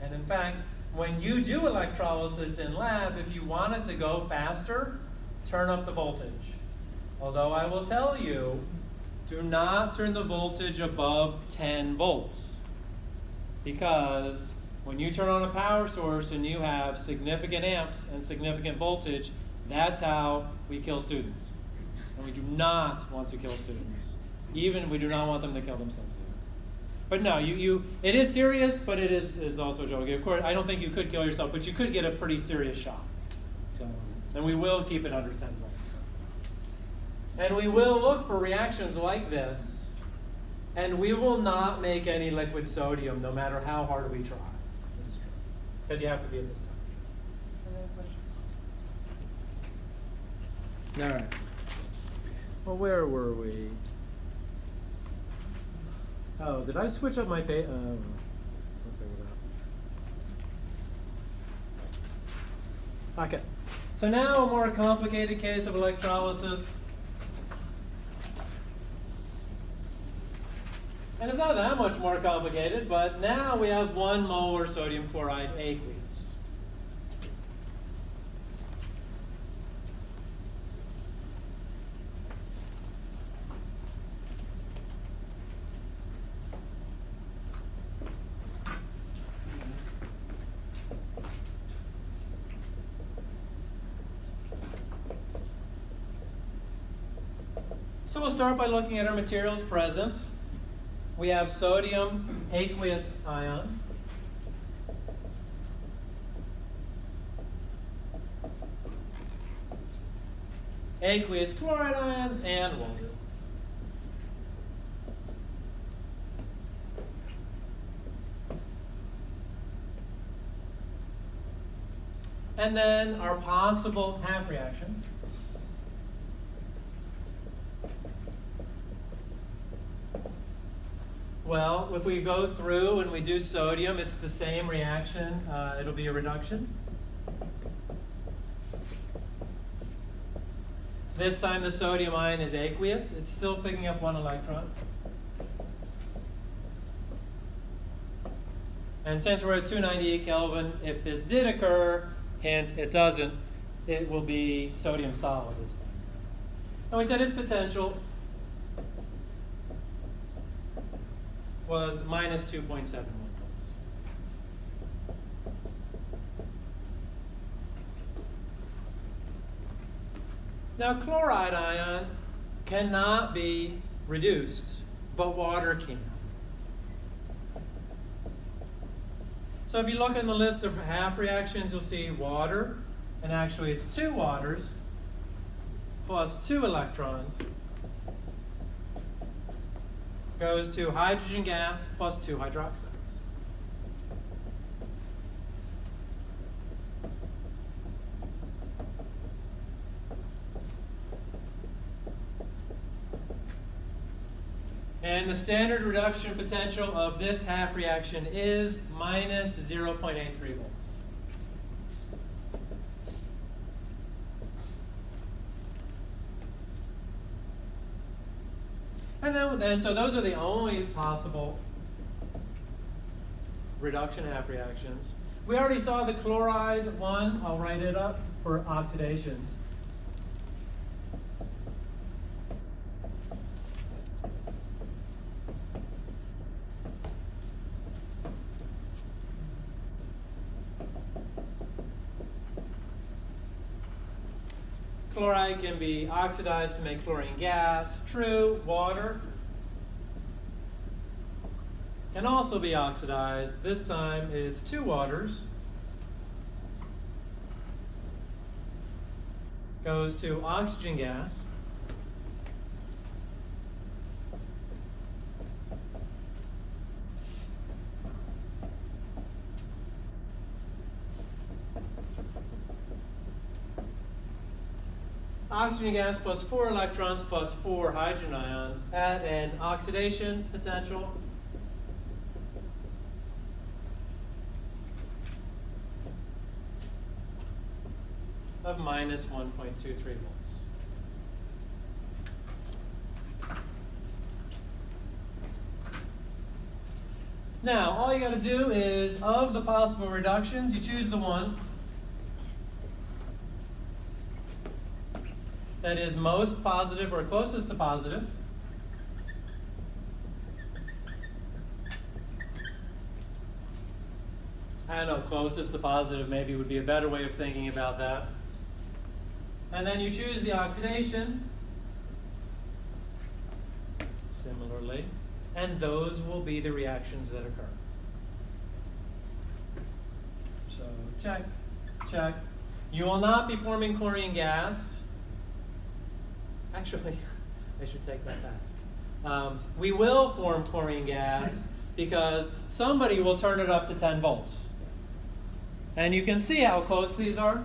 And in fact, when you do electrolysis in lab, if you want it to go faster, turn up the voltage. Although I will tell you, do not turn the voltage above 10 volts. Because when you turn on a power source and you have significant amps and significant voltage, that's how we kill students. And we do not want to kill students. Even we do not want them to kill themselves. But no, it is serious, but it is also joking. Of course, I don't think you could kill yourself, but you could get a pretty serious shock. So, and we will keep it under 10 volts. And we will look for reactions like this. And we will not make any liquid sodium, no matter how hard we try. Because you have to be at this time. Any other questions? All right. Well, where were we? Oh, did I switch up my page? Okay. So now a more complicated case of electrolysis. And it's not that much more complicated, but now we have 1 molar sodium chloride aqueous. So we'll start by looking at our materials present. We have sodium aqueous ions. Aqueous chloride ions and water. And then our possible half reactions. Well, if we go through and we do sodium, it's the same reaction. It'll be a reduction. This time the sodium ion is aqueous. It's still picking up 1 electron. And since we're at 298 Kelvin, if this did occur, hint, it doesn't, it will be sodium solid this time. And we said its potential was minus 2.71 volts. Now, chloride ion cannot be reduced, but water can. So if you look in the list of half reactions, you'll see water, and actually it's 2 waters plus 2 electrons goes to hydrogen gas plus 2 hydroxides. And the standard reduction potential of this half reaction is minus 0.83 volts. And so those are the only possible reduction half reactions. We already saw the chloride one. I'll write it up for oxidations. Chloride can be oxidized to make chlorine gas. True. Water can also be oxidized. This time it's 2 waters. Goes to oxygen gas. Oxygen gas plus 4 electrons plus 4 hydrogen ions at an oxidation potential of minus 1.23 volts. Now, all you got to do is, of the possible reductions, you choose the one that is most positive or closest to positive. I don't know, closest to positive maybe would be a better way of thinking about that. And then you choose the oxidation, similarly, and those will be the reactions that occur. So check, check. You will not be forming chlorine gas. Actually, I should take that back. We will form chlorine gas because somebody will turn it up to 10 volts. And you can see how close these are.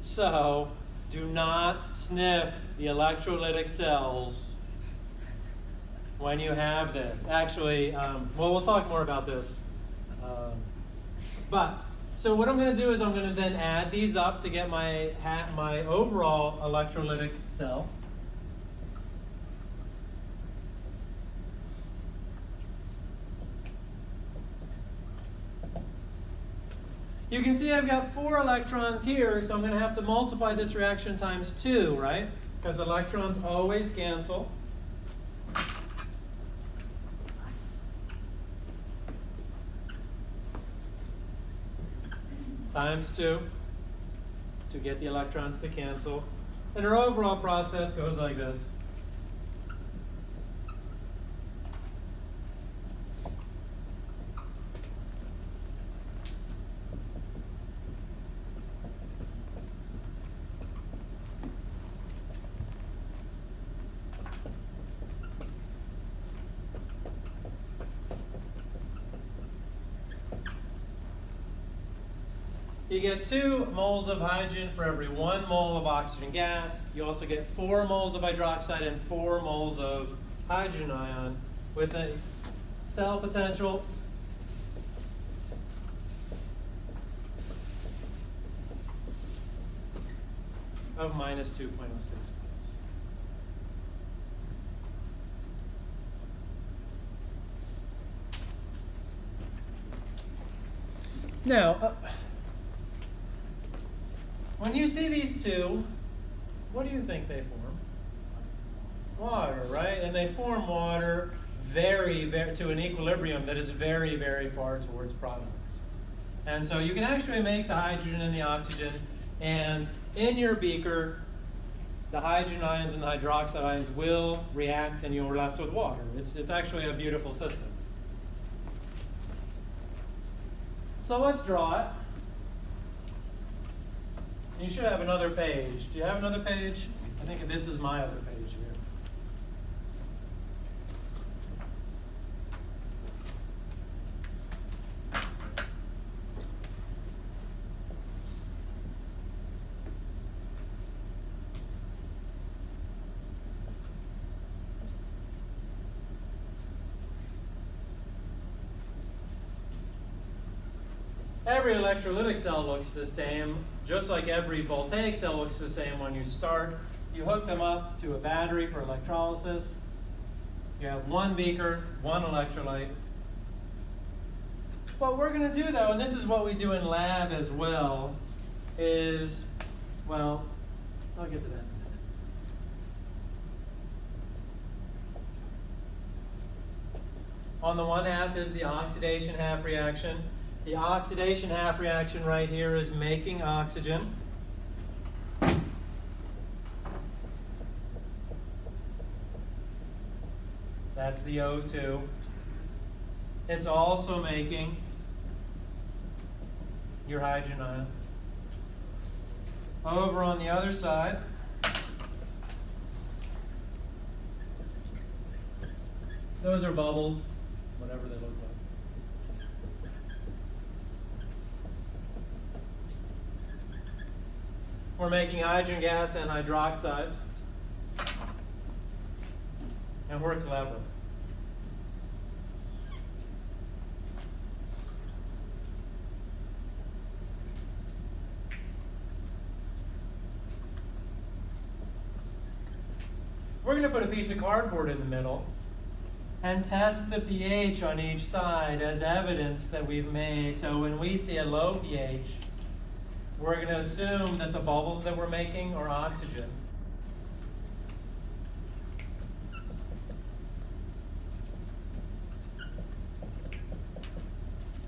So do not sniff the electrolytic cells when you have this. Actually, well, we'll talk more about this. So what I'm going to do is I'm going to then add these up to get my overall electrolytic cell. You can see I've got 4 electrons here, so I'm going to have to multiply this reaction times 2, right? Because electrons always cancel. Times 2 to get the electrons to cancel. And our overall process goes like this. You get 2 moles of hydrogen for every 1 mole of oxygen gas. You also get 4 moles of hydroxide and 4 moles of hydrogen ion with a cell potential of minus 2.06 volts. Now, when you see these two, what do you think they form? Water, right? And they form water very, very to an equilibrium that is very, very far towards products. And so you can actually make the hydrogen and the oxygen, and in your beaker, the hydrogen ions and the hydroxide ions will react, and you're left with water. It's actually a beautiful system. So let's draw it. You should have another page. Do you have another page? I think this is my other page here. Every electrolytic cell looks the same, just like every voltaic cell looks the same when you start. You hook them up to a battery for electrolysis. You have 1 beaker, 1 electrolyte. What we're going to do, though, and this is what we do in lab as well, is, well, I'll get to that in a minute. On the one half is the oxidation half reaction. The oxidation half reaction right here is making oxygen. That's the O2. It's also making your hydrogen ions. Over on the other side, those are bubbles, whatever they look like. We're making hydrogen gas and hydroxides. And we're clever. we're going to put a piece of cardboard in the middle and test the pH on each side as evidence that we've made. So when we see a low pH, we're going to assume that the bubbles that we're making are oxygen.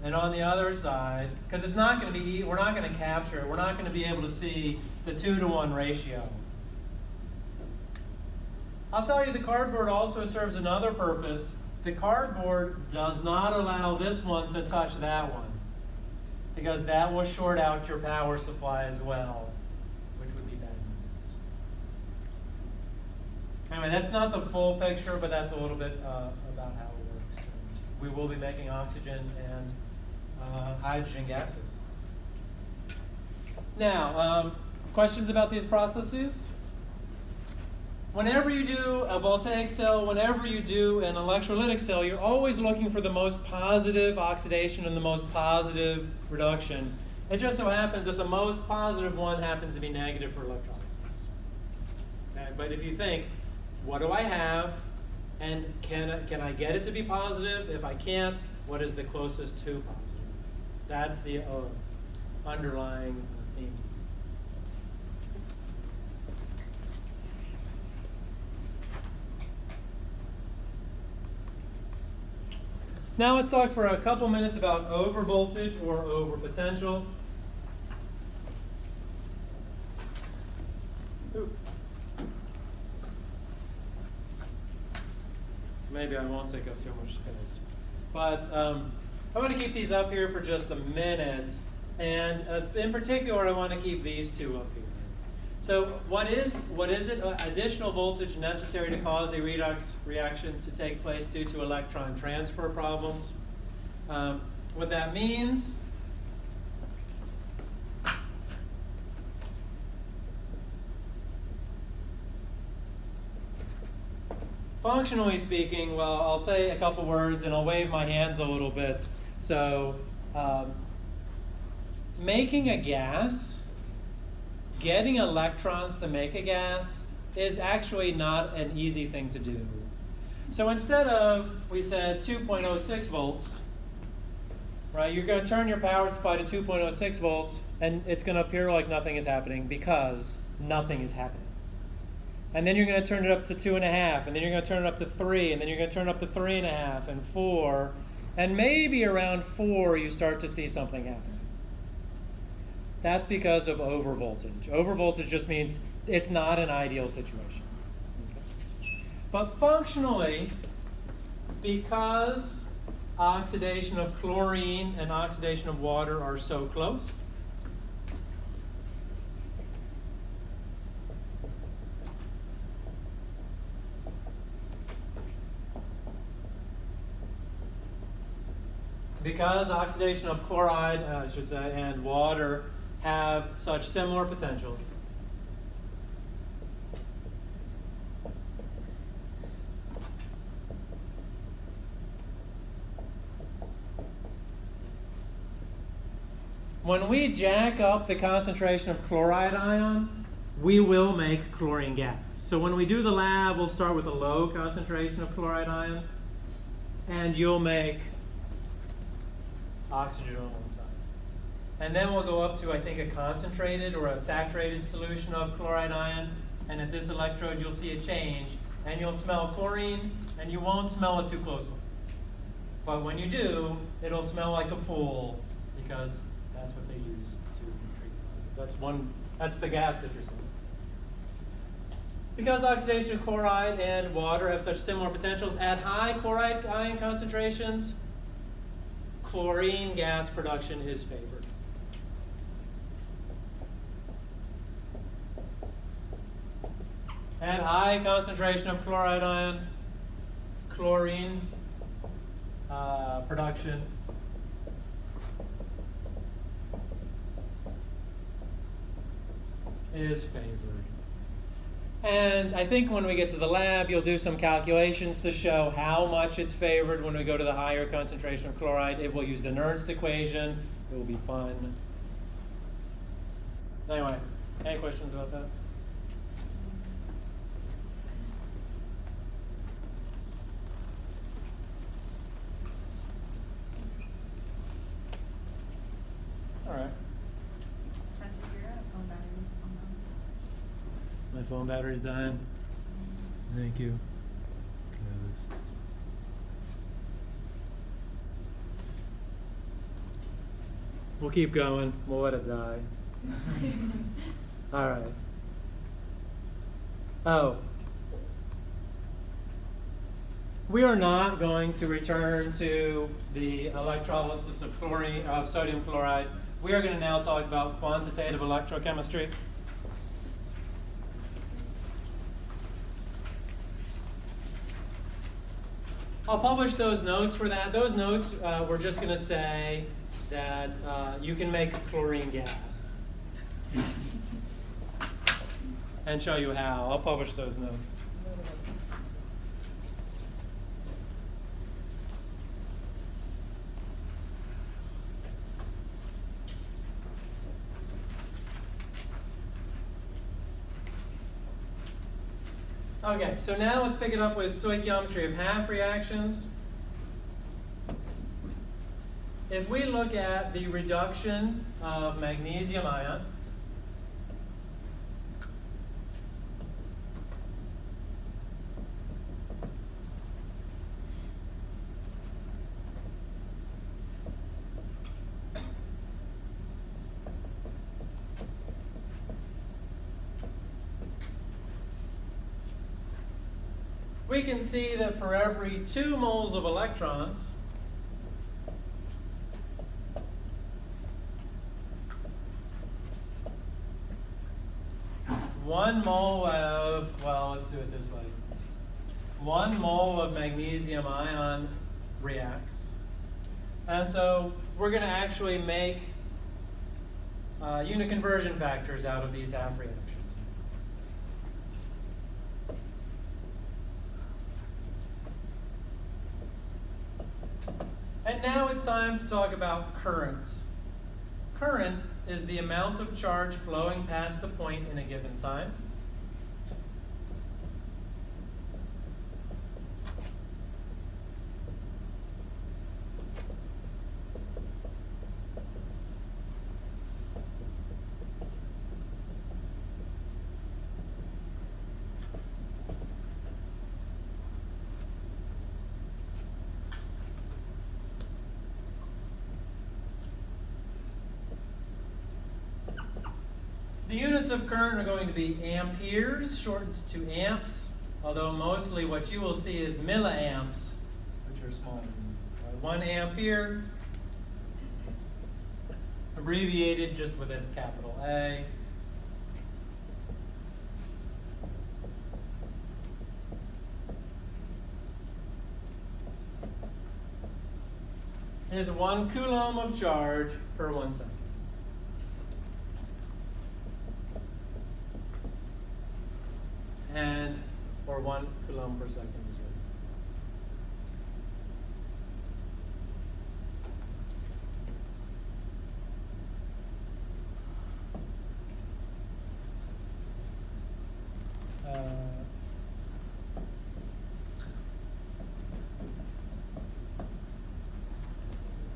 And on the other side, because it's not going to be, we're not going to capture it, we're not going to be able to see the 2-to-1 ratio. I'll tell you, the cardboard also serves another purpose. The cardboard does not allow this one to touch that one, because that will short out your power supply as well, which would be bad news. Anyway, that's not the full picture, but that's a little bit about how it works. We will be making oxygen and hydrogen gases. Now, questions about these processes? Whenever you do a voltaic cell, whenever you do an electrolytic cell, you're always looking for the most positive oxidation and the most positive reduction. It just so happens that the most positive one happens to be negative for electrolysis. Okay? But if you think, what do I have? And can I get it to be positive? If I can't, what is the closest to positive? That's the underlying theme. Now let's talk for a couple minutes about overvoltage or overpotential. Maybe I won't take up too much space. But I'm going to keep these up here for just a minute. And in particular, I want to keep these two up here. So what is it? Additional voltage necessary to cause a redox reaction to take place due to electron transfer problems. What that means functionally speaking, well, I'll say a couple words and I'll wave my hands a little bit. So making a gas, getting electrons to make a gas is actually not an easy thing to do. So instead of, we said 2.06 volts, right, you're going to turn your power supply to 2.06 volts and it's going to appear like nothing is happening because nothing is happening. And then you're going to turn it up to 2.5, and then you're going to turn it up to 3, and then you're going to turn it up to 3.5 and 4, and maybe around 4 you start to see something happen. That's because of overvoltage. Overvoltage just means it's not an ideal situation. Okay. But functionally, because oxidation of chlorine and oxidation of water are so close, because oxidation of chloride, I should say, and water have such similar potentials, when we jack up the concentration of chloride ion, we will make chlorine gas. So when we do the lab, we'll start with a low concentration of chloride ion, and you'll make oxygen on one side. And then we'll go up to, I think, a concentrated or a saturated solution of chloride ion, and at this electrode you'll see a change, and you'll smell chlorine, and you won't smell it too closely. But when you do, it'll smell like a pool, because that's what they use to treat. That's the gas that you're smelling. Because oxidation of chloride and water have such similar potentials, at high chloride ion concentrations, chlorine gas production is favored. At high concentration of chloride ion, chlorine production is favored. And I think when we get to the lab, you'll do some calculations to show how much it's favored when we go to the higher concentration of chloride. It will use the Nernst equation. It will be fun. Anyway, any questions about that? phone battery's dying. Thank you. Close. We'll keep going. We'll let it die. All right. Oh. We are not going to return to the electrolysis of sodium chloride. We are going to now talk about quantitative electrochemistry. I'll publish those notes for that. Those notes, we're just going to say that you can make chlorine gas and show you how. I'll publish those notes. Okay, so now let's pick it up with stoichiometry of half reactions. If we look at the reduction of magnesium ion, we can see that for every 2 moles of electrons, one mole of, well, let's do it this way. 1 mole of magnesium ion reacts. And so we're going to actually make unit conversion factors out of these half reactions. And now it's time to talk about current. Current is the amount of charge flowing past a point in a given time. The units of current are going to be amperes, shortened to amps, although mostly what you will see is milliamps, which are small. 1 ampere, abbreviated just with a capital A. Is 1 coulomb of charge per 1 second. And, or 1 coulomb per second is right.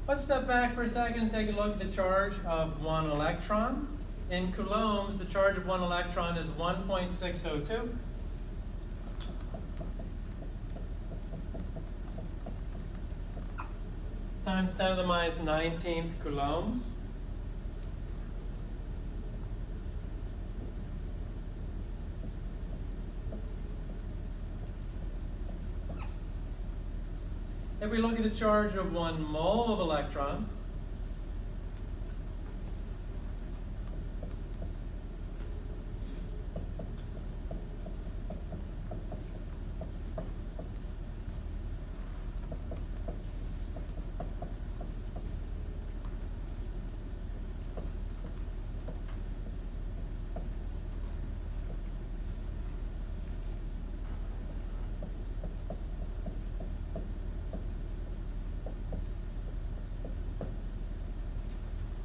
Let's step back for a second and take a look at the charge of 1 electron. In coulombs, the charge of 1 electron is 1.602. Times 10 to the minus 19th coulombs. If we look at the charge of 1 mole of electrons,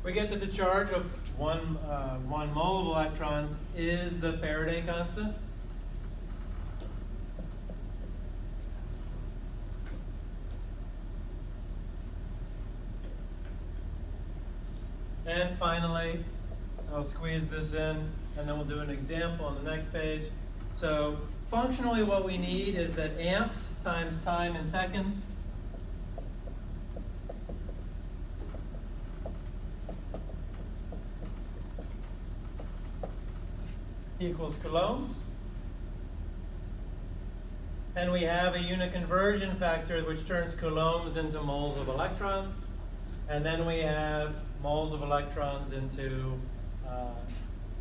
we get that the charge of one mole of electrons is the Faraday constant. And finally, I'll squeeze this in, and then we'll do an example on the next page. So functionally what we need is that amps times time in seconds equals coulombs. And we have a unit conversion factor which turns coulombs into moles of electrons. And then we have moles of electrons into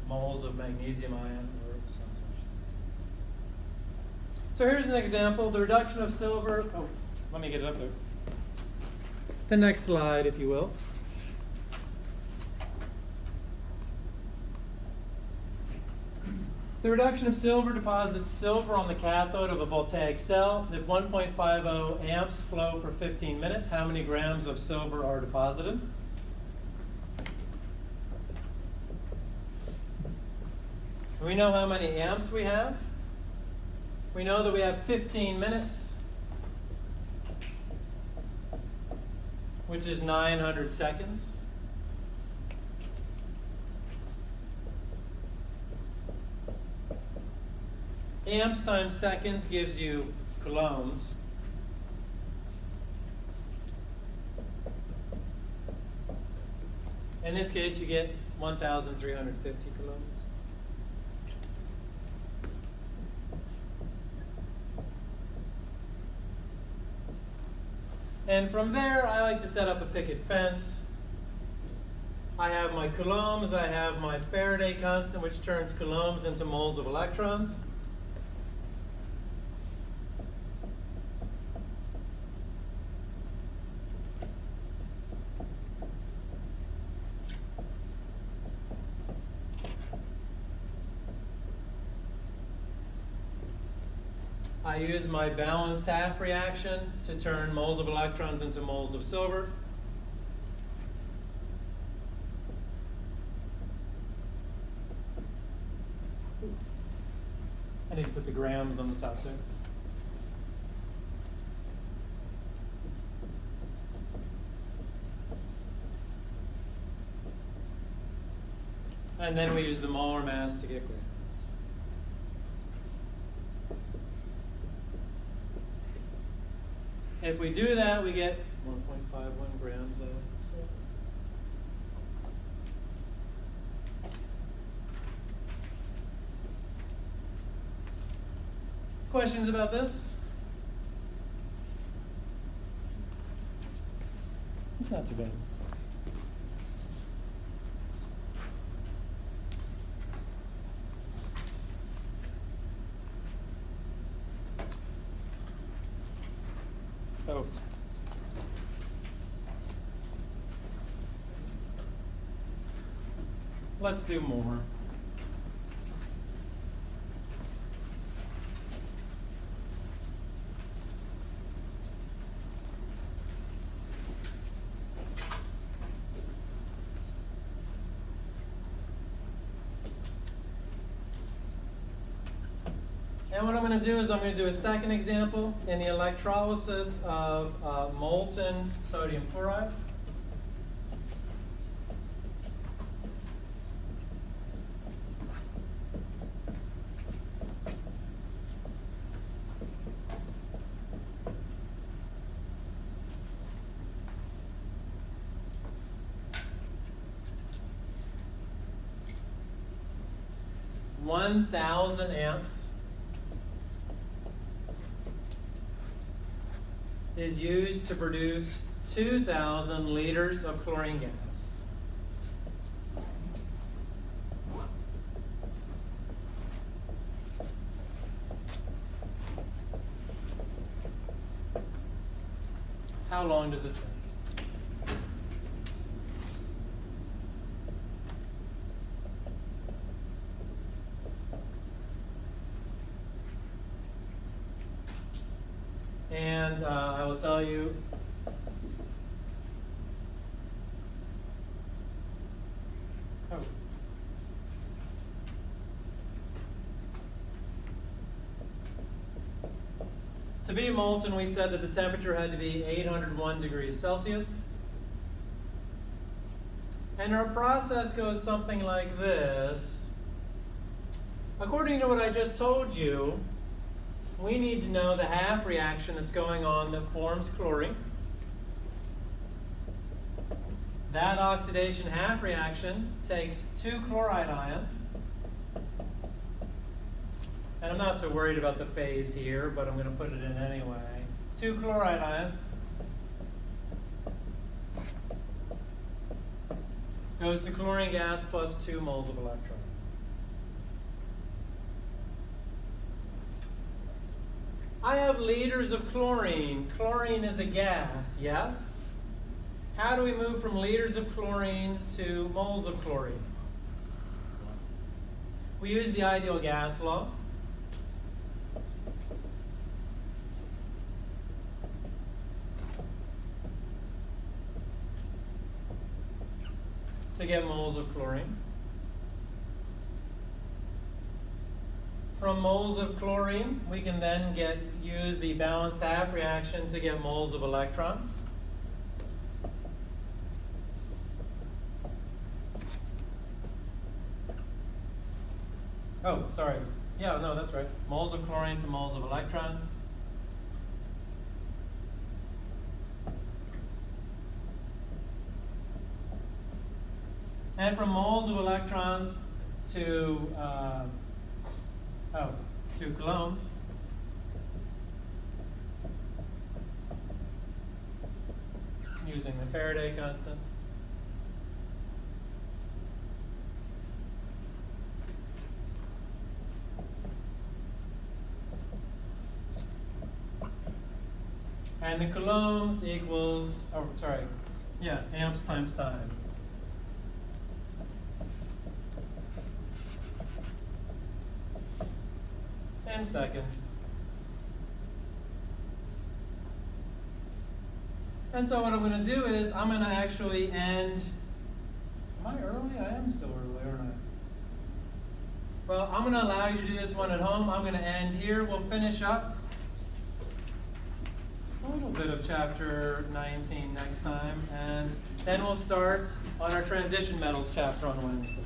moles of magnesium ion or some such. So here's an example. The reduction of silver. Oh, let me get it up there. The next slide, if you will. The reduction of silver deposits silver on the cathode of a voltaic cell. If 1.50 amps flow for 15 minutes, how many grams of silver are deposited? We know how many amps we have. We know that we have 15 minutes, which is 900 seconds. Amps times seconds gives you coulombs. In this case, you get 1,350 coulombs. And from there, I like to set up a picket fence. I have my coulombs, I have my Faraday constant, which turns coulombs into moles of electrons. I use my balanced half reaction to turn moles of electrons into moles of silver. I need to put the grams on the top there. And then we use the molar mass to get grams. If we do that, we get 1.51 grams of silver. Questions about this? It's not too bad. Oh. Let's do more. And what I'm going to do is I'm going to do a second example in the electrolysis of molten sodium chloride. (1,000 amps) is used to produce 2,000 liters of chlorine gas. How long does it take? And I will tell you, to be molten, we said that the temperature had to be 801 degrees Celsius. And our process goes something like this. According to what I just told you, we need to know the half reaction that's going on that forms chlorine. That oxidation half reaction takes 2 chloride ions. And I'm not so worried about the phase here, but I'm going to put it in anyway. 2 chloride ions. Goes to chlorine gas plus 2 moles of electron. I have liters of chlorine. Chlorine is a gas, yes? How do we move from liters of chlorine to moles of chlorine? We use the ideal gas law. To get moles of chlorine. From moles of chlorine, we can then use the balanced half reaction to get moles of electrons. Oh, sorry. Yeah, no, that's right. Moles of chlorine to moles of electrons. And from moles of electrons to coulombs. Using the Faraday constant. And the coulombs equals, amps times time. And seconds. And so what I'm going to do is I'm going to actually end. Am I early? I am still early, aren't I? Well, I'm going to allow you to do this one at home. I'm going to end here. We'll finish up a little bit of chapter 19 next time, and then we'll start on our transition metals chapter on Wednesday.